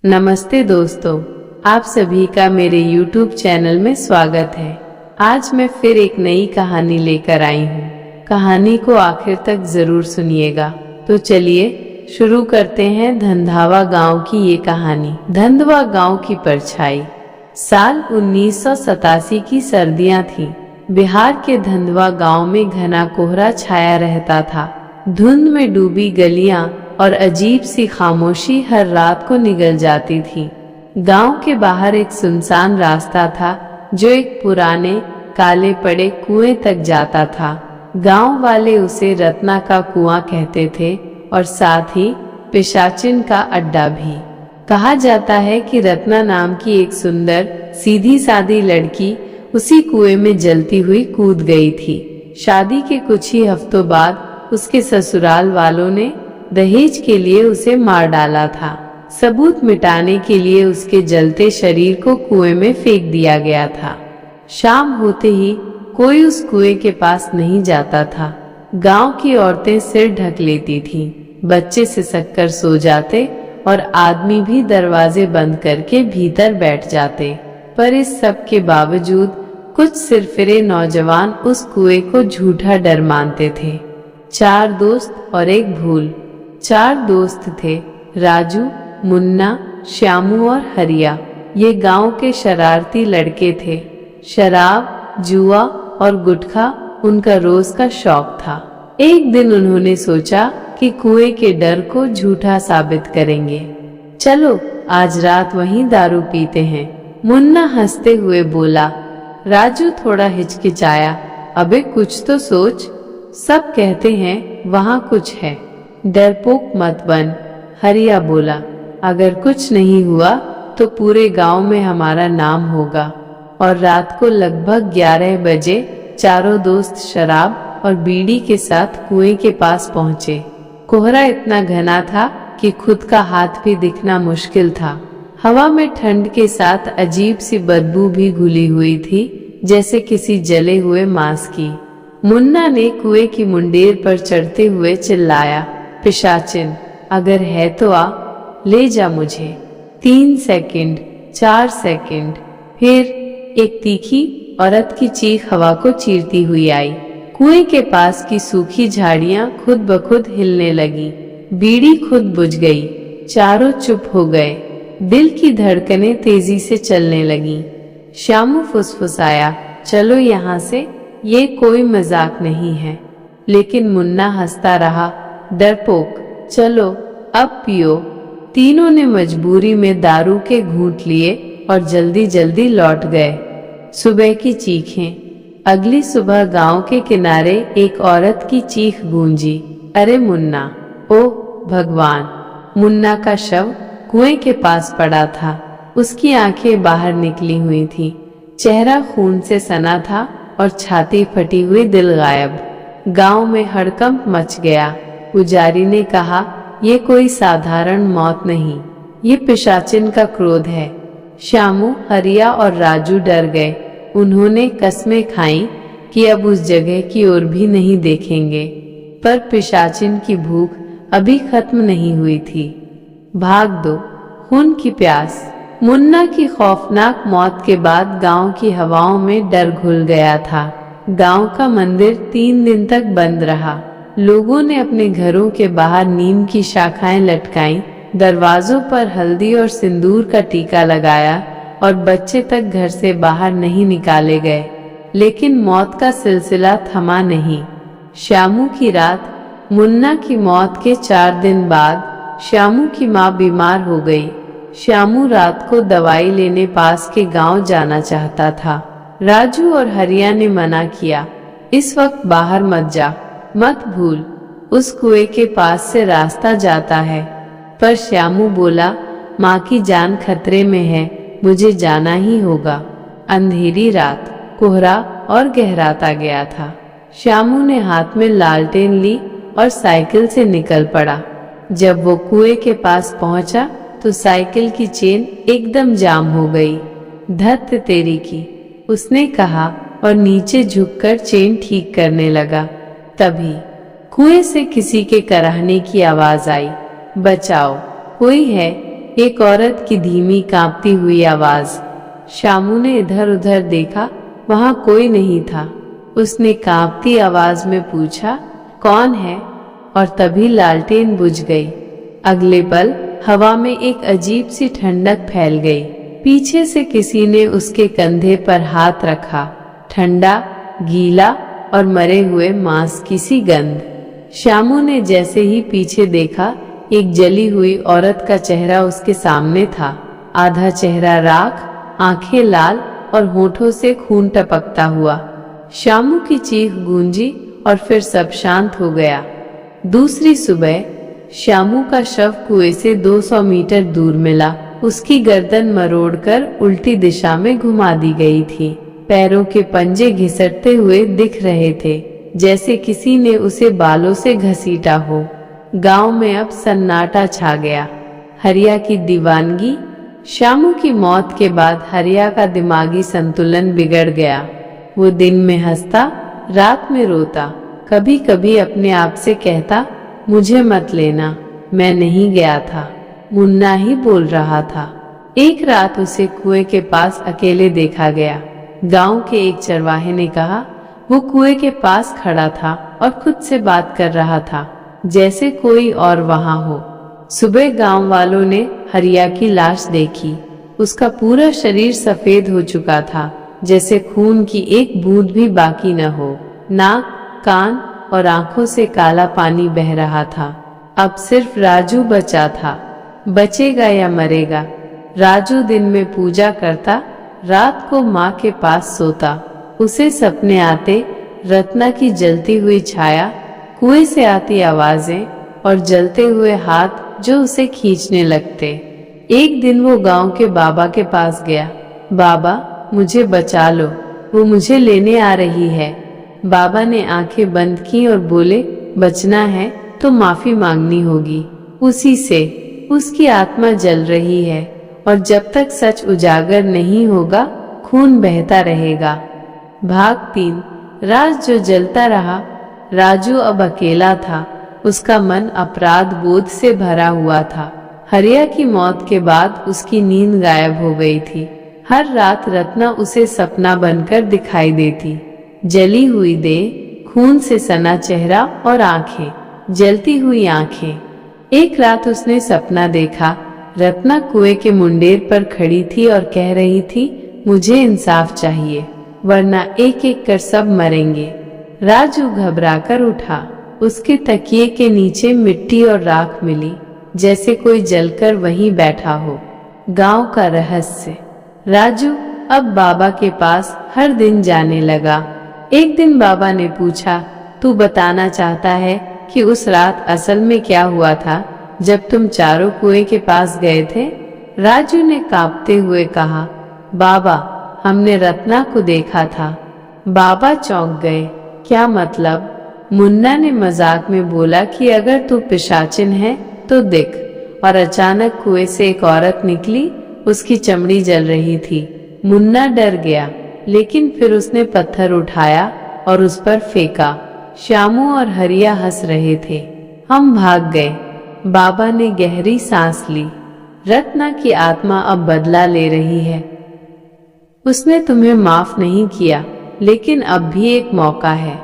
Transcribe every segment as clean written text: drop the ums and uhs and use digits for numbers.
नमस्ते दोस्तों, आप सभी का मेरे YouTube चैनल में स्वागत है। आज मैं फिर एक नई कहानी लेकर आई हूँ। कहानी को आखिर तक जरूर सुनिएगा। तो चलिए शुरू करते हैं धंधावा गांव की ये कहानी। धंधवा गांव की परछाई। साल 1987 की सर्दियां थी। बिहार के धंधवा गांव में घना कोहरा छाया रहता था। धुंध में डूबी गलियां और अजीब सी खामोशी हर रात को निगल जाती थी। गांव के बाहर एक सुनसान रास्ता था जो एक पुराने काले पड़े कुएं तक जाता था। गांव वाले उसे रत्ना का कुआं कहते थे और साथ ही पिशाचिन का अड्डा भी। कहा जाता है कि रत्ना नाम की एक सुंदर सीधी सादी लड़की उसी कुएं में जलती हुई कूद गई थी। शादी के कुछ ही हफ्तों बाद उसके ससुराल वालों ने दहेज के लिए उसे मार डाला था। सबूत मिटाने के लिए उसके जलते शरीर को कुएं में फेंक दिया गया था। शाम होते ही कोई उस कुएं के पास नहीं जाता था। गांव की औरतें सिर ढक लेती थीं, बच्चे सिसक कर सो जाते और आदमी भी दरवाजे बंद करके भीतर बैठ जाते। पर इस सब के बावजूद कुछ सिरफिरे नौजवान उस कुएं को झूठा डर मानते थे। 4 दोस्त और एक भूल। 4 दोस्त थे, राजू, मुन्ना, श्यामू और हरिया। ये गांव के शरारती लड़के थे। शराब, जुआ और गुटखा उनका रोज का शौक था। एक दिन उन्होंने सोचा कि कुएं के डर को झूठा साबित करेंगे। चलो आज रात वहीं दारू पीते हैं, मुन्ना हंसते हुए बोला। राजू थोड़ा हिचकिचाया, अबे कुछ तो सोच, सब कहते हैं वहां कुछ है। डरपोक मत बन, हरिया बोला। अगर कुछ नहीं हुआ तो पूरे गांव में हमारा नाम होगा। और रात को लगभग 11 बजे चारों दोस्त शराब और बीड़ी के साथ कुएं के पास पहुंचे। कोहरा इतना घना था कि खुद का हाथ भी दिखना मुश्किल था। हवा में ठंड के साथ अजीब सी बदबू भी घुली हुई थी, जैसे किसी जले हुए मांस की। मुन्ना ने कुएं की मुंडेर पर चढ़ते हुए चिल्लाया, पिशाचिन, अगर है तो आ, ले जा मुझे। 3 सेकंड, 4 सेकंड, फिर एक तीखी औरत की चीख हवा को चीरती हुई आई। कुएं के पास की सूखी झाड़ियां खुद ब खुद हिलने लगी। बीड़ी खुद बुझ गई। चारों चुप हो गए। दिल की धड़कनें तेजी से चलने लगी। श्यामू फुसफुसाया, चलो यहाँ से, ये कोई मजाक नहीं है। लेकिन मुन्ना हंसता रहा, डरपोक, चलो अब पियो। तीनों ने मजबूरी में दारू के घूंट लिए और जल्दी जल्दी लौट गए। सुबह की चीखें। अगली सुबह गांव के किनारे एक औरत की चीख गूंजी, अरे मुन्ना, ओह भगवान। मुन्ना का शव कुएं के पास पड़ा था। उसकी आंखें बाहर निकली हुई थी, चेहरा खून से सना था और छाती फटी हुई, दिल गायब। गांव में हड़कंप मच गया। पुजारी ने कहा, ये कोई साधारण मौत नहीं, ये पिशाचिन का क्रोध है। श्यामू, हरिया और राजू डर गए। उन्होंने कस्में खाई कि अब उस जगह की ओर भी नहीं देखेंगे। पर पिशाचिन की भूख अभी खत्म नहीं हुई थी। भाग दो, खून की प्यास। मुन्ना की खौफनाक मौत के बाद गांव की हवाओं में डर घुल गया था। गांव का मंदिर 3 दिन तक बंद रहा। लोगों ने अपने घरों के बाहर नीम की शाखाएं लटकाईं, दरवाजों पर हल्दी और सिंदूर का टीका लगाया और बच्चे तक घर से बाहर नहीं निकाले गए। लेकिन मौत का सिलसिला थमा नहीं। श्यामू की रात। मुन्ना की मौत के 4 दिन बाद श्यामू की माँ बीमार हो गई। श्यामू रात को दवाई लेने पास के गांव जाना चाहता था। राजू और हरिया ने मना किया, इस वक्त बाहर मत जा, मत भूल, उस कुएं के पास से रास्ता जाता है। पर श्यामू बोला, माँ की जान खतरे में है, मुझे जाना ही होगा। अंधेरी रात, कोहरा और गहराता गया था। श्यामू ने हाथ में लालटेन ली और साइकिल से निकल पड़ा। जब वो कुएं के पास पहुंचा तो साइकिल की चेन एकदम जाम हो गई। धत तेरी की, उसने कहा और नीचे झुककर चेन ठीक करने लगा। तभी कुएं से किसी के कराहने की आवाज आई, बचाओ, कोई है, एक औरत की धीमी कांपती हुई आवाज। शामू ने इधर उधर देखा, वहां कोई नहीं था। उसने कांपती आवाज में पूछा, कौन है? और तभी लालटेन बुझ गई। अगले पल हवा में एक अजीब सी ठंडक फैल गई। पीछे से किसी ने उसके कंधे पर हाथ रखा। ठंडा, गीला और मरे हुए मांस की सी गंध। शामू ने जैसे ही पीछे देखा, एक जली हुई औरत का चेहरा उसके सामने था। आधा चेहरा राख, आंखें लाल और होठों से खून टपकता हुआ। शामू की चीख गूंजी और फिर सब शांत हो गया। दूसरी सुबह शामू का शव कुएं से 200 मीटर दूर मिला। उसकी गर्दन मरोड़कर उल्टी दिशा में घुमा दी गई थी। पैरों के पंजे घिसटते हुए दिख रहे थे, जैसे किसी ने उसे बालों से घसीटा हो। गांव में अब सन्नाटा छा गया। हरिया की दीवानगी। शामू की मौत के बाद हरिया का दिमागी संतुलन बिगड़ गया। वो दिन में हंसता, रात में रोता। कभी कभी अपने आप से कहता, मुझे मत लेना, मैं नहीं गया था, मुन्ना ही बोल रहा था। एक रात उसे कुएं के पास अकेले देखा गया। गांव के एक चरवाहे ने कहा, वो कुएं के पास खड़ा था और खुद से बात कर रहा था, जैसे कोई और वहां हो। सुबह गांव वालों ने हरिया की लाश देखी। उसका पूरा शरीर सफेद हो चुका था, जैसे खून की एक बूंद भी बाकी न हो। नाक, कान और आंखों से काला पानी बह रहा था। अब सिर्फ राजू बचा था। बचेगा या मरेगा? राजू दिन में पूजा करता, रात को माँ के पास सोता। उसे सपने आते, रत्ना की जलती हुई छाया, कुएं से आती आवाजें और जलते हुए हाथ जो उसे खींचने लगते। एक दिन वो गांव के बाबा के पास गया। बाबा, मुझे बचा लो, वो मुझे लेने आ रही है। बाबा ने आंखें बंद की और बोले, बचना है तो माफी मांगनी होगी उसी से। उसकी आत्मा जल रही है और जब तक सच उजागर नहीं होगा, खून बहता रहेगा। भाग 3। राज जो जलता रहा। राजू अब अकेला था। उसका मन अपराध बोध से भरा हुआ था। हरिया की मौत के बाद उसकी नींद गायब हो गई थी। हर रात रत्ना उसे सपना बनकर दिखाई देती। जली हुई देह, खून से सना चेहरा और आंखें, जलती हुई आंखें। एक रात उसने सपना देखा, रत्ना कुएं के मुंडेर पर खड़ी थी और कह रही थी, मुझे इंसाफ चाहिए, वरना एक एक कर सब मरेंगे। राजू घबराकर उठा। उसके तकिए के नीचे मिट्टी और राख मिली, जैसे कोई जलकर वहीं बैठा हो। गांव का रहस्य। राजू अब बाबा के पास हर दिन जाने लगा। एक दिन बाबा ने पूछा, तू बताना चाहता है कि उस रात असल में क्या हुआ था जब तुम चारों कुएं के पास गए थे? राजू ने कांपते हुए कहा, बाबा, हमने रत्ना को देखा था। बाबा चौंक गए। क्या मतलब? मुन्ना ने मजाक में बोला कि अगर तू पिशाचिन है तो देख। और अचानक कुएं से एक औरत निकली। उसकी चमड़ी जल रही थी। मुन्ना डर गया, लेकिन फिर उसने पत्थर उठाया और उस पर फेंका। शामू और हरिया हंस रहे थे। हम भाग गए। बाबा ने गहरी सांस ली। रत्ना की आत्मा अब बदला ले रही है। उसने तुम्हें माफ नहीं किया, लेकिन अब भी एक मौका है।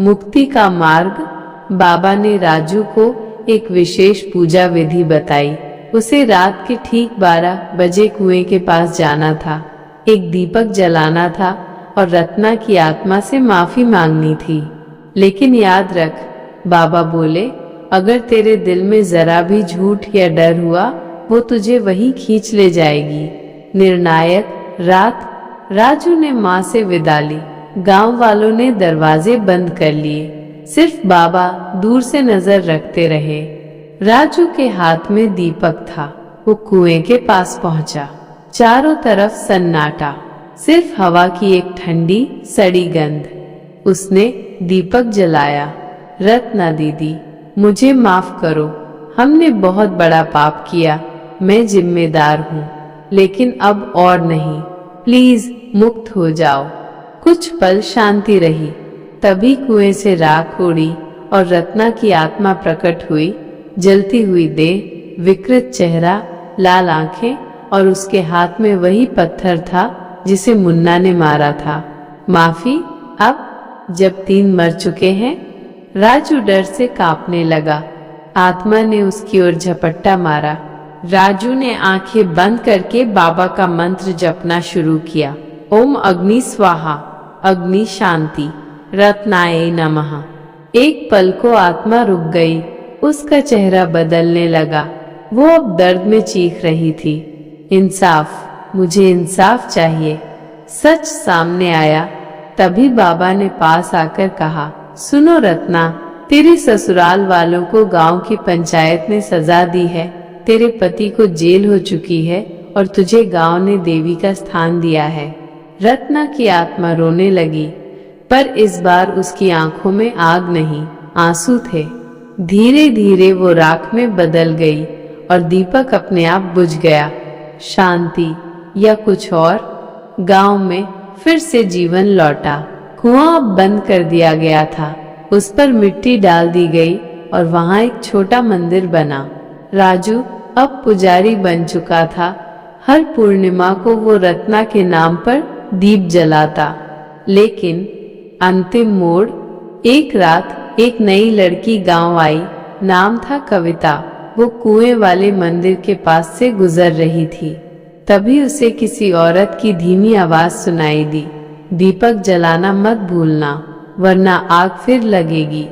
मुक्ति का मार्ग। बाबा ने राजू को एक विशेष पूजा विधि बताई। उसे रात के ठीक 12 बजे कुएं के पास जाना था। एक दीपक जलाना था और रत्ना की आत्मा से माफी मांगनी थी। लेकिन याद रख, बाबा बोले, अगर तेरे दिल में जरा भी झूठ या डर हुआ, वो तुझे वहीं खींच ले जाएगी। निर्णायक रात। राजू ने माँ से विदा ली। गांव वालों ने दरवाजे बंद कर लिए। सिर्फ बाबा दूर से नजर रखते रहे। राजू के हाथ में दीपक था। वो कुएं के पास पहुंचा। चारों तरफ सन्नाटा, सिर्फ हवा की एक ठंडी सड़ी गंध। उसने दीपक जलाया। रत्ना दीदी, मुझे माफ करो, हमने बहुत बड़ा पाप किया। मैं जिम्मेदार हूँ, लेकिन अब और नहीं। प्लीज मुक्त हो जाओ। कुछ पल शांति रही। तभी कुएं से राख उड़ी और रत्ना की आत्मा प्रकट हुई। जलती हुई देह, विकृत चेहरा, लाल आंखें, और उसके हाथ में वही पत्थर था जिसे मुन्ना ने मारा था। माफी? अब जब 3 मर चुके हैं? राजू डर से कांपने लगा। आत्मा ने उसकी ओर झपट्टा मारा। राजू ने आंखें बंद करके बाबा का मंत्र जपना शुरू किया। ओम अग्नि स्वाहा, अग्नि शांति, रत्नाय नमः। एक पल को आत्मा रुक गई। उसका चेहरा बदलने लगा। वो अब दर्द में चीख रही थी। इंसाफ, मुझे इंसाफ चाहिए। सच सामने आया। तभी बाबा ने पास आकर कहा, सुनो रत्ना, तेरे ससुराल वालों को गांव की पंचायत ने सजा दी है। तेरे पति को जेल हो चुकी है और तुझे गांव ने देवी का स्थान दिया है। रत्ना की आत्मा रोने लगी, पर इस बार उसकी आंखों में आग नहीं, आंसू थे। धीरे धीरे वो राख में बदल गई और दीपक अपने आप बुझ गया। शांति या कुछ और? गांव में फिर से जीवन लौटा। कुआं अब बंद कर दिया गया था। उस पर मिट्टी डाल दी गई और वहां एक छोटा मंदिर बना। राजू अब पुजारी बन चुका था। हर पूर्णिमा को वो रत्ना के नाम पर दीप जलाता। लेकिन अंतिम मोड़, एक रात एक नई लड़की गांव आई। नाम था कविता। वो कुएं वाले मंदिर के पास से गुजर रही थी। तभी उसे किसी औरत की धीमी आवाज सुनाई दी, दीपक जलाना मत भूलना, वरना आग फिर लगेगी।